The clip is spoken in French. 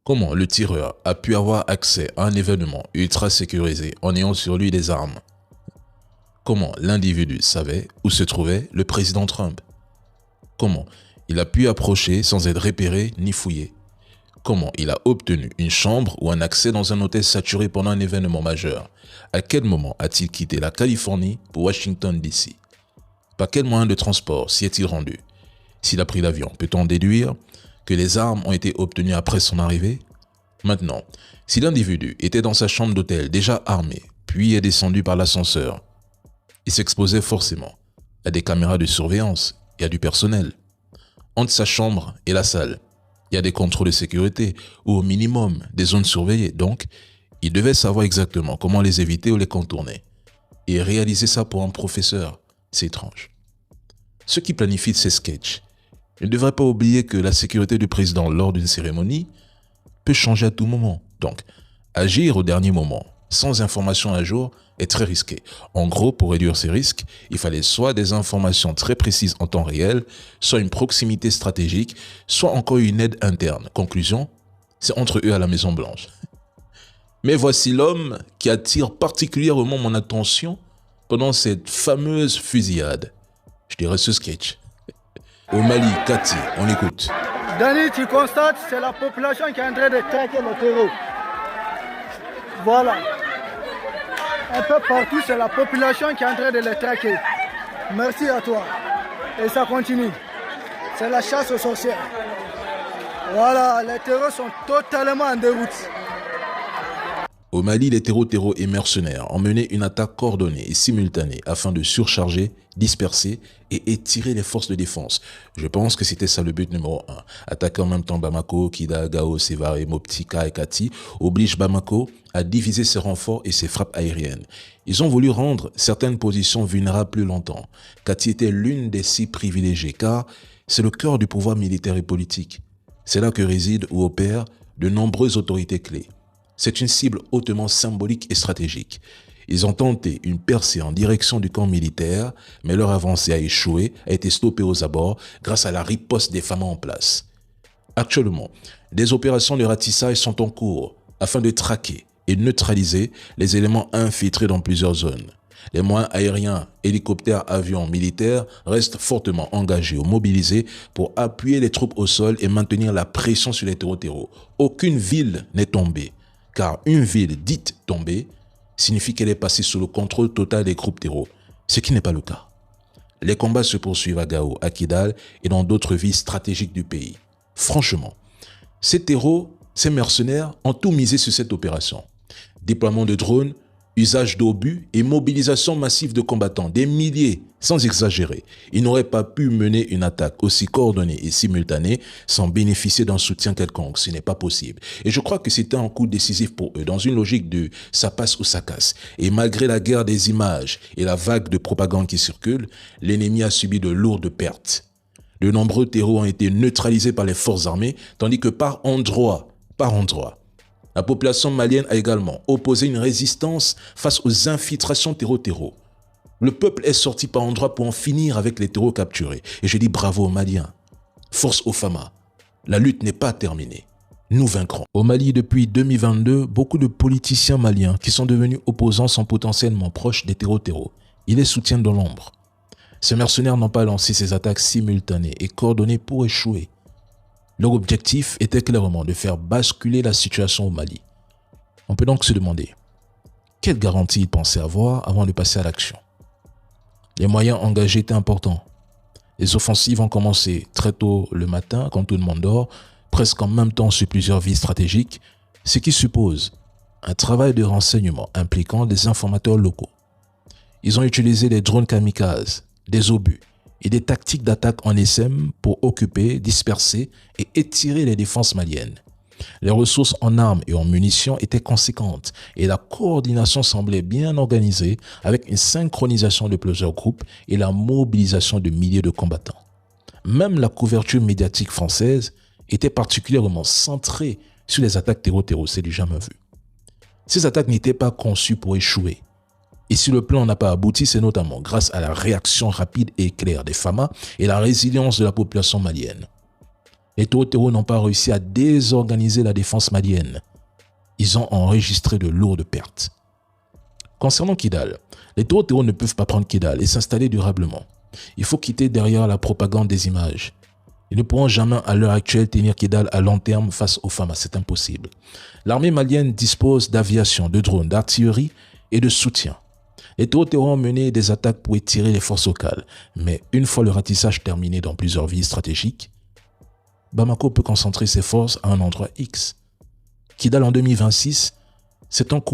Comment le tireur a pu avoir accès à un événement ultra sécurisé en ayant sur lui des armes? Comment l'individu savait où se trouvait le président Trump? Comment il a pu approcher sans être repéré ni fouillé? Comment il a obtenu une chambre ou un accès dans un hôtel saturé pendant un événement majeur? À quel moment a-t-il quitté la Californie pour Washington DC? Par quel moyen de transport s'y est-il rendu? S'il a pris l'avion, peut-on déduire que les armes ont été obtenues après son arrivée? Maintenant, si l'individu était dans sa chambre d'hôtel déjà armé, puis est descendu par l'ascenseur, il s'exposait forcément à des caméras de surveillance et à du personnel. Entre sa chambre et la salle, il y a des contrôles de sécurité ou au minimum des zones surveillées. Donc, il devait savoir exactement comment les éviter ou les contourner. Et réaliser ça pour un professeur, c'est étrange. Ceux qui planifient ces sketchs ne devraient pas oublier que la sécurité du président lors d'une cérémonie peut changer à tout moment. Donc, agir au dernier moment, sans information à jour, est très risqué. En gros, pour réduire ces risques, il fallait soit des informations très précises en temps réel, soit une proximité stratégique, soit encore une aide interne. Conclusion, c'est entre eux à la Maison Blanche. Mais voici l'homme qui attire particulièrement mon attention pendant cette fameuse fusillade. Je dirais ce sketch. Au Mali, Cathy, on écoute. Dani, tu constates, c'est la population qui est en train de traquer le terreau. Voilà. Un peu partout, c'est la population qui est en train de les traquer. Merci à toi. Et ça continue. C'est la chasse aux sorcières. Voilà, les terreaux sont totalement en déroute. Au Mali, les terreaux et mercenaires ont mené une attaque coordonnée et simultanée afin de surcharger, disperser et étirer les forces de défense. Je pense que c'était ça le but numéro 1. Attaquer en même temps Bamako, Kida, Gao, Sévaré, Moptika et Kati oblige Bamako à diviser ses renforts et ses frappes aériennes. Ils ont voulu rendre certaines positions vulnérables plus longtemps. Kati était l'une des 6 privilégiées car c'est le cœur du pouvoir militaire et politique. C'est là que résident ou opèrent de nombreuses autorités clés. C'est une cible hautement symbolique et stratégique. Ils ont tenté une percée en direction du camp militaire, mais leur avancée a échoué, a été stoppée aux abords grâce à la riposte des femmes en place. Actuellement, des opérations de ratissage sont en cours afin de traquer et neutraliser les éléments infiltrés dans plusieurs zones. Les moyens aériens, hélicoptères, avions, militaires restent fortement engagés ou mobilisés pour appuyer les troupes au sol et maintenir la pression sur les terreaux. Aucune ville n'est tombée. Car une ville dite tombée signifie qu'elle est passée sous le contrôle total des groupes terreaux, ce qui n'est pas le cas. Les combats se poursuivent à Gao, à Kidal et dans d'autres villes stratégiques du pays. Franchement, ces terreaux, ces mercenaires ont tout misé sur cette opération. Déploiement de drones, usage d'obus et mobilisation massive de combattants, des milliers, sans exagérer. Ils n'auraient pas pu mener une attaque aussi coordonnée et simultanée sans bénéficier d'un soutien quelconque. Ce n'est pas possible. Et je crois que c'était un coup décisif pour eux, dans une logique de « ça passe ou ça casse ». Et malgré la guerre des images et la vague de propagande qui circule, l'ennemi a subi de lourdes pertes. De nombreux terreaux ont été neutralisés par les forces armées, tandis que par endroits, la population malienne a également opposé une résistance face aux infiltrations terreau. Le peuple est sorti par endroits pour en finir avec les terreaux capturés. Et je dis bravo aux Maliens. Force aux Fama. La lutte n'est pas terminée. Nous vaincrons. Au Mali, depuis 2022, beaucoup de politiciens maliens qui sont devenus opposants sont potentiellement proches des terreaux. Ils les soutiennent dans l'ombre. Ces mercenaires n'ont pas lancé ces attaques simultanées et coordonnées pour échouer. Leur objectif était clairement de faire basculer la situation au Mali. On peut donc se demander, quelle garantie ils pensaient avoir avant de passer à l'action? Les moyens engagés étaient importants. Les offensives ont commencé très tôt le matin, quand tout le monde dort, presque en même temps sur plusieurs villes stratégiques, ce qui suppose un travail de renseignement impliquant des informateurs locaux. Ils ont utilisé des drones kamikazes, des obus, et des tactiques d'attaque en SM pour occuper, disperser et étirer les défenses maliennes. Les ressources en armes et en munitions étaient conséquentes et la coordination semblait bien organisée avec une synchronisation de plusieurs groupes et la mobilisation de milliers de combattants. Même la couverture médiatique française était particulièrement centrée sur les attaques terreau, c'est du jamais vu. Ces attaques n'étaient pas conçues pour échouer. Et si le plan n'a pas abouti, c'est notamment grâce à la réaction rapide et claire des FAMA et la résilience de la population malienne. Les terreaux n'ont pas réussi à désorganiser la défense malienne. Ils ont enregistré de lourdes pertes. Concernant Kidal, les terreaux ne peuvent pas prendre Kidal et s'installer durablement. Il faut quitter derrière la propagande des images. Ils ne pourront jamais à l'heure actuelle tenir Kidal à long terme face aux FAMA, c'est impossible. L'armée malienne dispose d'aviation, de drones, d'artillerie et de soutien. Les terreaux ont mené des attaques pour étirer les forces locales, mais une fois le ratissage terminé dans plusieurs villes stratégiques, Bamako peut concentrer ses forces à un endroit X. Kidal en 2026, c'est un coup